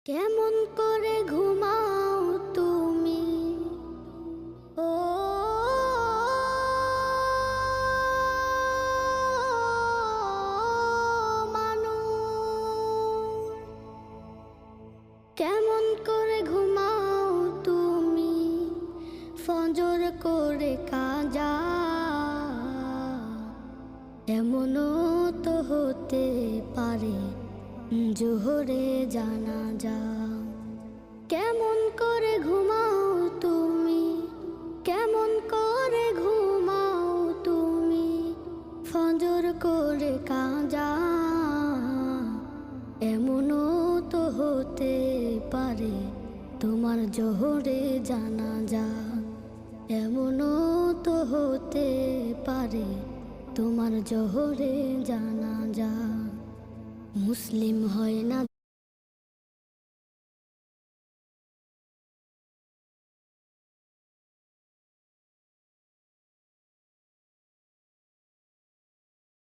কেমন করে ঘুমাও তুমি ও মানুষ, কেমন করে ঘুমাও তুমি ফজর করে কাজা। এমনও তো হতে পারে জোহরে জানাজা। কেমন করে ঘুমাও তুমি, কেমন করে ঘুমাও তুমি ফজর করে কাজা। এমনও তো হতে পারে তোমার জোহরে জানাজা। এমনও তো হতে পারে তোমার জোহরে জানাজা। মুসলিম হয় না